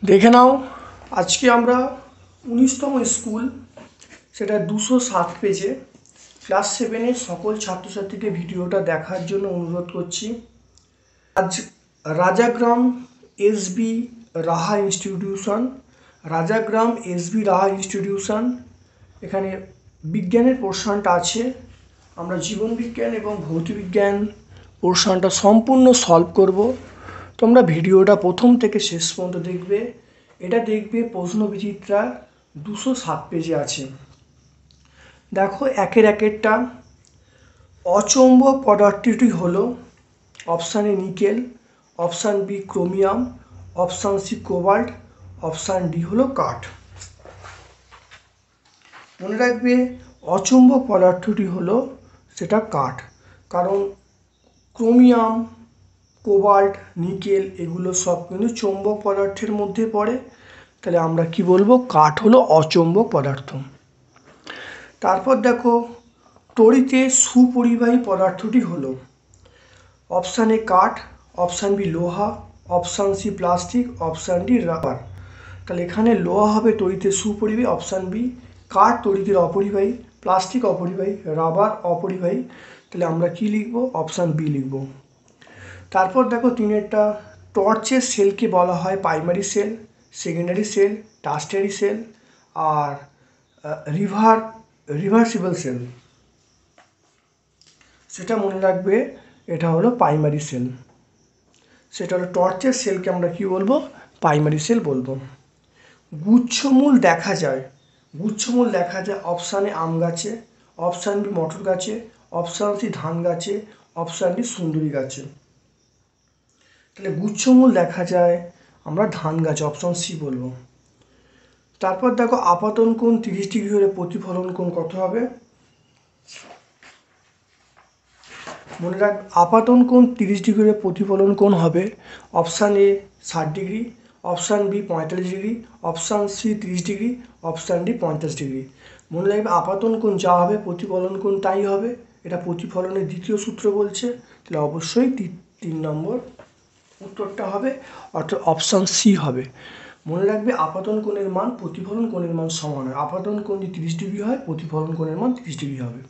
দেখে নাও, আজকে আমরা 19তম স্কুল, সেটা 207 পেজে ক্লাস 7-এর সকল ছাত্রছাত্রীকে ভিডিওটা দেখার জন্য অনুরোধ করছি। আজ রাজাগ্রাম এসবি রাহা ইনস্টিটিউশন, এখানে বিজ্ঞানের পোর্শনটা আছে। আমরা জীবন বিজ্ঞান এবং ভৌত বিজ্ঞান পোর্শনটা সম্পূর্ণ সলভ করব। তোমরা ভিডিওটা প্রথম থেকে শেষ পর্যন্ত দেখবে। এটা দেখবে প্রশ্নবিচিত্রা 207 পেজে আছে। দেখো একের একেরটা। অচৌম্বক পদার্থটি হলো option A nickel, option B chromium, option C cobalt, option D হলো কাঠ। মনে রাখবে অচৌম্বক পদার্থটি হলো সেটা কাঠ, কারণ ক্রোমিয়াম, কোবাল্ট, নিকেল এগুলো সব কিন্তু চৌম্বক পদার্থের মধ্যে পড়ে। তাহলে আমরা কি বলবো? কাঠ হলো অচৌম্বক পদার্থ। তারপর দেখো তড়িতে সুপরিবাহী পদার্থটি হলো অপশান এ কাঠ, অপশান বি লোহা, option C plastic, option D rubber. তাহলে এখানে লোহা হবে তড়িতে সুপরিবাহী, অপশান বি। কাঠ তড়িতের অপরিবাহী, প্লাস্টিক অপরিবাহী, রাবার অপরিবাহী। তাহলে আমরা কি লিখব? অপশান বি লিখব। তারপর দেখো তিনেরটা। টর্চের সেলকে বলা হয় primary cell, secondary cell, tertiary cell আর রিভার্সিবল সেল। সেটা মনে রাখবে, এটা হলো প্রাইমারি সেল। সেটা হলো টর্চের সেলকে আমরা কি বলবো? প্রাইমারি সেল বলবো। গুচ্ছমূল দেখা যায় অপশান এ আম গাছে, অপশান বি মটর গাছে, অপশান সি ধান গাছে, অপশান ডি সুন্দরী গাছে। তাহলে গুচ্ছমূল দেখা যায় আমরা ধান গাছে, অপশান সি বলবো। তারপর দেখো আপাতন কোণ 30 ডিগ্রি হলে প্রতিফলন কোণ কত হবে? মনে রাখ, আপাতন কোণ 30 ডিগ্রি হলে প্রতিফলন কোণ হবে option A 60 degree, option B 45 degree, option C 30 degree, option D 50 degree. মনে রাখবে আপাতন কোণ যা হবে প্রতিফলন কোণ তাই হবে। এটা প্রতিফলনের দ্বিতীয় সূত্র বলছে, তাহলে অবশ্যই 3 নম্বর উত্তরটা হবে, অর্থাৎ অপশান সি হবে। মনে রাখবে আপাতন কোণের মান প্রতিফলন কোণের মান সমান হয়। আপাতন কোণ যদি 30 ডিগ্রি হয়, প্রতিফলন কোণের মান 30 ডিগ্রি হবে।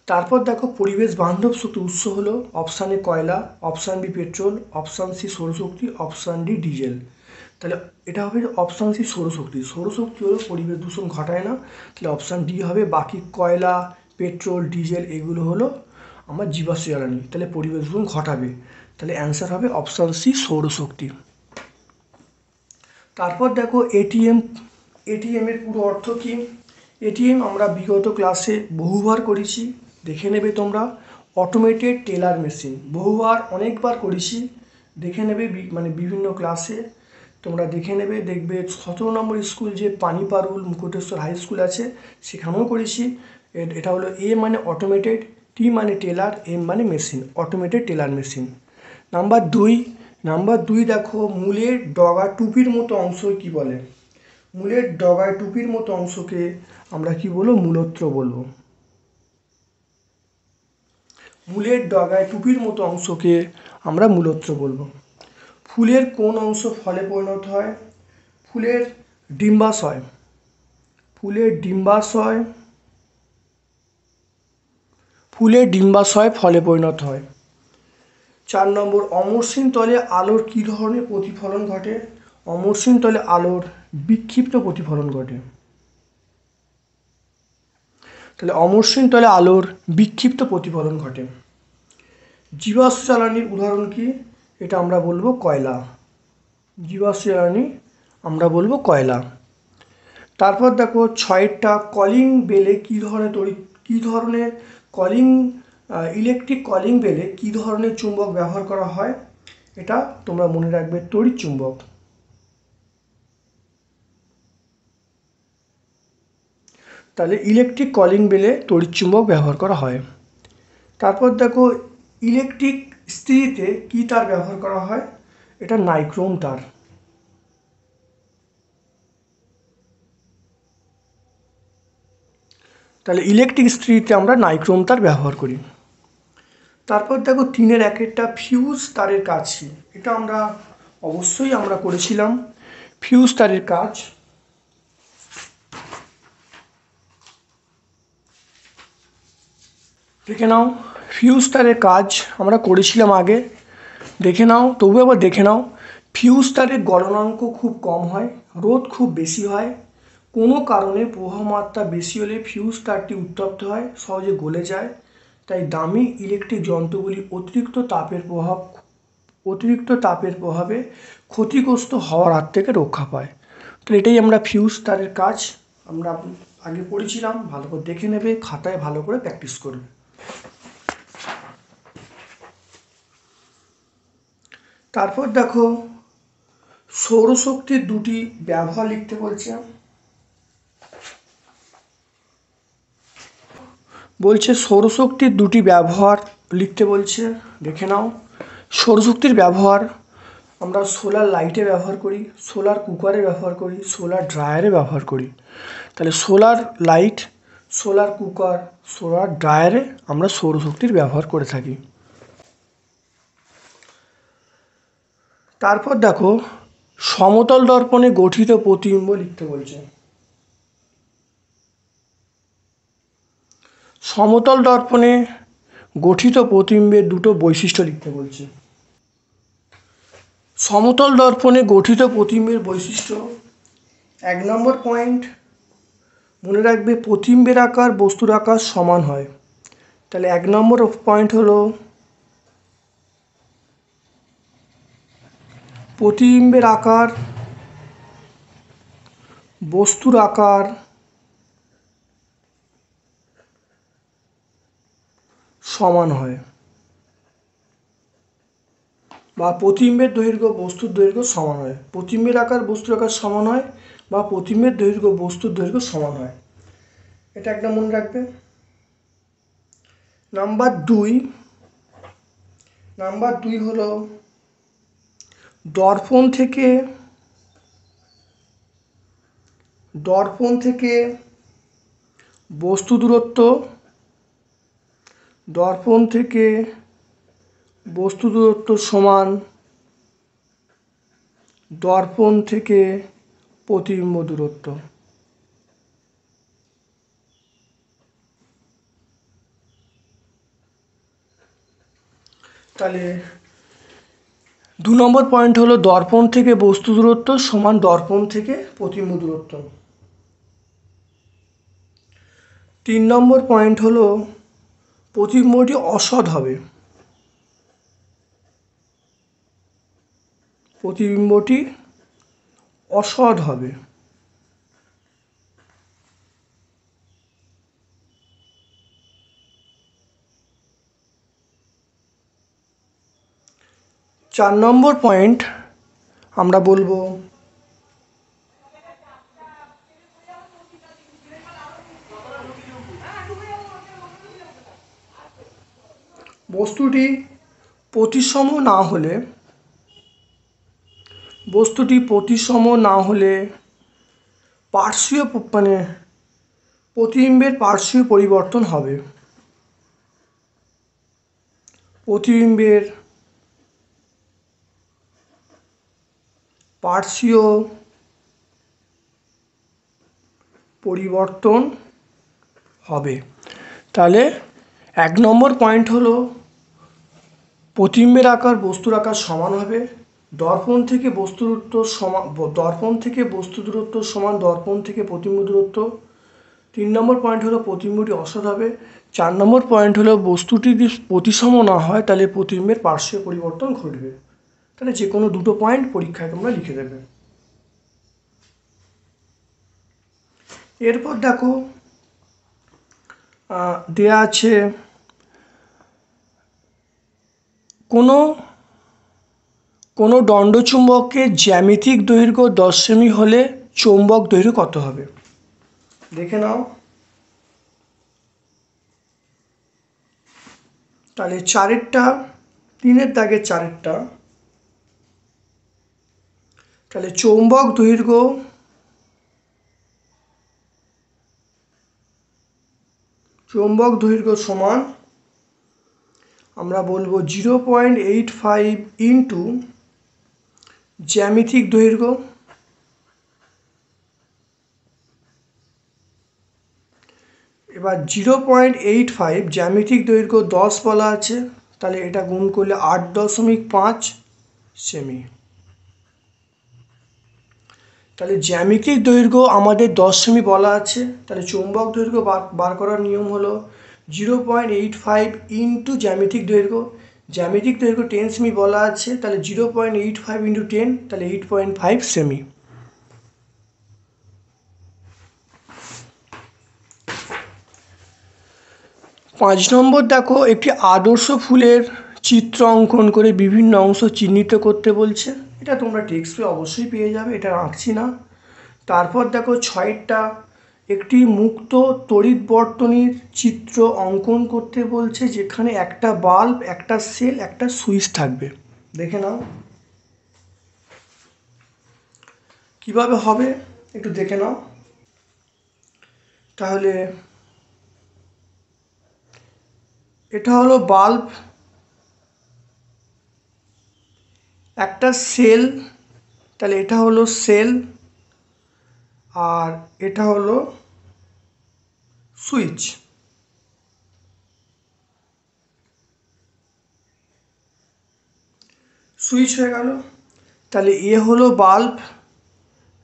তারপর দেখো পরিবেশ বান্ধব শক্তি উৎস হলো অপশান এ কয়লা, option B petrol, option C সৌরশক্তি, অপশান ডি ডিজেল। তাহলে এটা হবে অপশান সি সৌরশক্তি। সৌরশক্তি হলো পরিবেশ দূষণ ঘটায় না, তাহলে অপশান ডি হবে। বাকি কয়লা, পেট্রোল, ডিজেল এগুলো হলো আমার জীবাশ্ম জ্বালানি, তাহলে পরিবেশ দূষণ ঘটাবে। তাহলে অ্যান্সার হবে অপশান সি সৌরশক্তি। তারপর দেখো এটিএম এর পুরো অর্থ কী? এটিএম আমরা বিগত ক্লাসে বহুবার করেছি, দেখে নেবে তোমরা। অটোমেটেড টেলার মেশিন, বহুবার অনেকবার করেছি, দেখে নেবে মানে বিভিন্ন ক্লাসে তোমরা দেখে নেবে। দেখবে 17 নম্বর স্কুল যে পানিপারুল মুকুটেশ্বর হাই স্কুল আছে সেখানেও করেছি। এটা হলো এ মানে অটোমেটেড, টি মানে টেলার, এম মানে machine, automated teller machine. Number দুই দেখো মূলের ডগা টুপির মতো অংশ কি বলে? মূলের ডগায় টুপির মতো অংশকে আমরা কি বলবো? মূলত্র বলবো। মূলের ডগায় টুপির মতো অংশকে আমরা মূলত্র বলবো। ফুলের কোন অংশ ফলে পরিণত হয়? ফুলের ডিম্বাশয়। ফুলের ডিম্বাশয় ফলে পরিণত হয়। 4 নম্বর অমসৃণ তলে আলোর কী ধরনের প্রতিফলন ঘটে? অমসৃণ তলে আলোর বিক্ষিপ্ত প্রতিফলন ঘটে। তাহলে অমসৃণ তলে আলোর বিক্ষিপ্ত প্রতিফলন ঘটে। জীবাশ্ম জ্বালানির উদাহরণ কি? এটা আমরা বলবো কয়লা। জীবাশ্ম জ্বালানি আমরা বলবো কয়লা। তারপর দেখো 6টা কলিং বেলে ইলেকট্রিক কলিং বেলে কী ধরনের চুম্বক ব্যবহার করা হয়? এটা তোমরা মনে রাখবে তড়িৎ চুম্বক। তাহলে ইলেকট্রিক কলিং বেলে তড়িৎ চুম্বক ব্যবহার করা হয়। তারপর দেখো ইলেকট্রিক ইস্ত্রিতে কী তার ব্যবহার করা হয়? এটা নাইক্রোম তার। তাহলে ইলেকট্রিক ইস্ত্রিতে আমরা নাইক্রোম তার ব্যবহার করি। তারপর দেখো 3-এর 1-এরটা ফিউজ তারের কাজ কি, এটা আমরা অবশ্যই আমরা করেছিলাম। ফিউজ তারের কাজ, দেখে নাও। ফিউজ তারের কাজ আমরা করেছিলাম আগে, দেখে নাও, তবু আবার দেখে নাও। ফিউজ তারের গলনাঙ্ক খুব কম হয়, রোধ খুব বেশি হয়। কোনো কারণে প্রবাহ মাত্রা বেশি হলে ফিউজ তারটি উত্তপ্ত হয়, সহজে গলে যায়। তাই দামি ইলেকট্রিক যন্ত্রগুলি অতিরিক্ত তাপের প্রভাবে ক্ষতিগ্রস্ত হওয়ার হাত থেকে রক্ষা পায়। তো এটাই আমরা ফিউজ তারের কাজ আমরা আগে পড়েছিলাম, ভালো করে দেখে নেবে, খাতায় ভালো করে প্র্যাকটিস করবে। তারপর দেখো সৌরশক্তির দুটি ব্যবহার লিখতে বলছে। সৌরশক্তির দুটি ব্যবহার লিখতে বলছে, দেখে নাও। সৌরশক্তির ব্যবহার আমরা সোলার লাইটে ব্যবহার করি, সোলার কুকারে ব্যবহার করি, সোলার ড্রায়ারে ব্যবহার করি। তাহলে solar light, solar cooker, solar ড্রায়ারে আমরা সৌরশক্তির ব্যবহার করে থাকি। তারপর দেখো সমতল দর্পণে গঠিত প্রতিবিম্ব লিখতে বলছে। সমতল দর্পণে গঠিত প্রতিবিম্বের দুটো বৈশিষ্ট্য লিখতে বলছে। সমতল দর্পণে গঠিত প্রতিবিম্বের বৈশিষ্ট্য, 1 নম্বর পয়েন্ট মনে রাখবে, প্রতিবিম্বের আকার বস্তুর আকার সমান হয়। তাহলে 1 নম্বর পয়েন্ট হলো প্রতিবিম্বের আকার বস্তুর আকার সমান হয়, বা প্রতিবিম্বের দৈর্ঘ্য বস্তুর দৈর্ঘ্য সমান হয়। প্রতিবিম্বের আকার বস্তুর আকার সমান হয়, বা প্রতিবিম্বের দৈর্ঘ্য বস্তুর দৈর্ঘ্য সমান হয়, এটা একটা মনে রাখবে। নাম্বার 2 হলো দর্পণ থেকে বস্তু দূরত্ব, সমান দর্পণ থেকে প্রতিবিম্ব দূরত্ব। তাহলে 2 নম্বর পয়েন্ট হলো দর্পণ থেকে বস্তু দূরত্ব সমান দর্পণ থেকে প্রতিবিম্ব দূরত্ব। 3 নম্বর পয়েন্ট হলো প্রতিবিম্বটি অসৎ হবে। প্রতিবিম্বটি অসৎ হবে। 4 নম্বর পয়েন্ট আমরা বলবো বস্তুটি প্রতিসম না হলে পার্শ্বীয় প্রতিবিম্বের পার্শ্বীয় পরিবর্তন হবে। প্রতিবিম্বের পার্শ্বীয় পরিবর্তন হবে। তাহলে 1 নম্বর পয়েন্ট হলো প্রতিবিম্বের আকার বস্তুর আকার সমান হবে, দর্পণ থেকে বস্তু দূরত্ব সমান দর্পণ থেকে প্রতিবিম্ব দূরত্ব। 3 নম্বর পয়েন্ট হলো প্রতিবিম্বটি অসৎ হবে। 4 নম্বর পয়েন্ট হলো বস্তুটি যদি প্রতিসম না হয় তাহলে প্রতিবিম্বের পার্শ্বীয় পরিবর্তন ঘটবে। তাহলে যে কোনো দুটো পয়েন্ট পরীক্ষায় তোমরা লিখে দেবে। এরপর দেখো দেয়া আছে কোনো দণ্ডচুম্বকের জ্যামিতিক দৈর্ঘ্য 10 সেমি হলে চৌম্বক দৈর্ঘ্য কত হবে, দেখে নাও। তাহলে 3-এর দাগের 4-এরটা, তাহলে চৌম্বক দৈর্ঘ্য চৌম্বক দৈর্ঘ্য সমান আমরা বলবো 0.85 ইন্টু জ্যামিতিক দৈর্ঘ্য, এবার 0.85 জ্যামিতিক দৈর্ঘ্য 10 বলা আছে, তাহলে এটা গুণ করলে 8.5 সেমি। তাহলে জ্যামিতিক দৈর্ঘ্য আমাদের 10 সেমি বলা আছে, তাহলে চৌম্বক দৈর্ঘ্য বার করার নিয়ম হলো 0.85 ইন্টু জ্যামিতিক দৈর্ঘ্য। জ্যামিতিক দৈর্ঘ্য 10 সেমি বলা আছে, তাহলে 0.85 ইন্টু 10, তাহলে 8.5 সেমি। পাঁচ নম্বর দেখো, একটি আদর্শ ফুলের চিত্র অঙ্কন করে বিভিন্ন অংশ চিহ্নিত করতে বলছে। এটা তোমরা টেক্সটে অবশ্যই পেয়ে যাবে, এটা আঁকছি না। তারপর দেখো 6টা, একটি মুক্ত তড়িৎ বর্তনীর চিত্র অঙ্কন করতে বলছে, যেখানে একটা বাল্ব, একটা সেল, একটা সুইচ থাকবে। দেখে নাও কিভাবে হবে, একটু দেখে নাও। তাহলে এটা হলো বাল্ব, একটা সেল, তাহলে এটা হলো সেল, আর এটা হলো সুইচ। সুইচ হয়ে গেল। তাহলে এ হলো বাল্ব,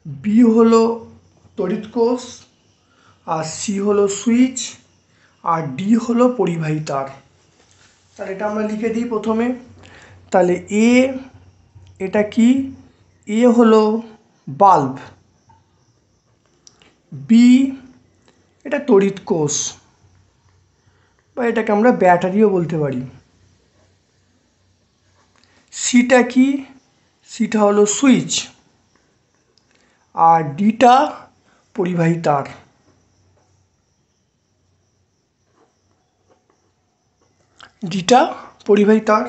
বি হলো তড়িৎ কোষ, আর সি হলো সুইচ, আর ডি হলো পরিবাহী তার। তাহলে এটা আমরা লিখে দিই প্রথমে। তাহলে এ, এটা কি, এ হলো বাল্ব, বি এটা তড়িৎ কোষ, বা এটাকে আমরা ব্যাটারিও বলতে পারি। সিটা কি, সিটা হলো সুইচ, আর ডিটা পরিবাহী তার। ডিটা পরিবাহী তার।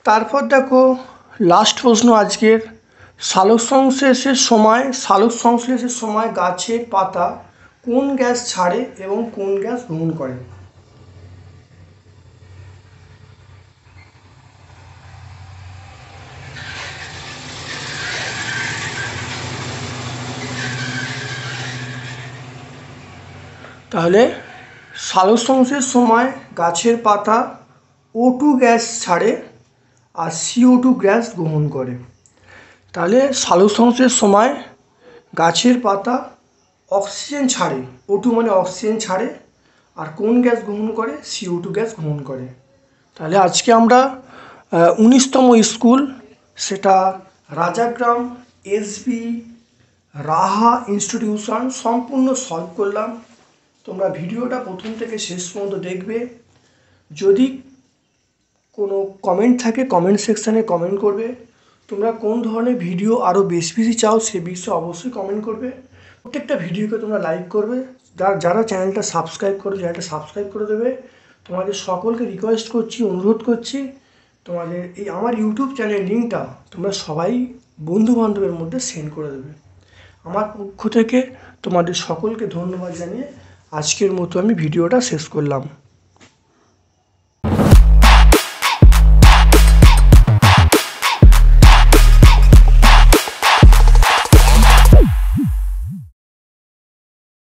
তারপর দেখো লাস্ট প্রশ্ন আজকের, সালোকসংশ্লেষের সময় গাছের পাতা কোন গ্যাস ছাড়ে এবং কোন গ্যাস গ্রহণ করে? তাহলে সালোকসংশ্লেষের সময় গাছের পাতা O2 গ্যাস ছাড়ে আর CO2 গ্যাস গ্রহণ করে। তাহলে সালোকসংশ্লেষের সময় গাছের পাতা অক্সিজেন ছাড়ে, O2 মানে অক্সিজেন ছাড়ে, আর কোন গ্যাস গ্রহণ করে? CO2 গ্যাস গ্রহণ করে। তাহলে আজকে আমরা 19তম স্কুল, সেটা রাজাগ্রাম SB রাহা ইনস্টিটিউশন, সম্পূর্ণ সলভ করলাম। তোমরা ভিডিওটা প্রথম থেকে শেষ পর্যন্ত দেখবে। যদি কোনো কমেন্ট থাকে কমেন্ট সেকশানে কমেন্ট করবে। তোমরা কোন ধরনের ভিডিও আরও বেশি বেশি চাও সে বিষয়ে অবশ্যই কমেন্ট করবে। প্রত্যেকটা ভিডিওকে তোমরা লাইক করবে। যারা চ্যানেলটা সাবস্ক্রাইব করো, চ্যানেলটা সাবস্ক্রাইব করে দেবে। তোমাদের সকলকে রিকোয়েস্ট করছি, অনুরোধ করছি, তোমাদের এই আমার ইউটিউব চ্যানেলের লিঙ্কটা তোমরা সবাই বন্ধুবান্ধবের মধ্যে সেন্ড করে দেবে। আমার পক্ষ থেকে তোমাদের সকলকে ধন্যবাদ জানিয়ে আজকের মতো আমি ভিডিওটা শেষ করলাম।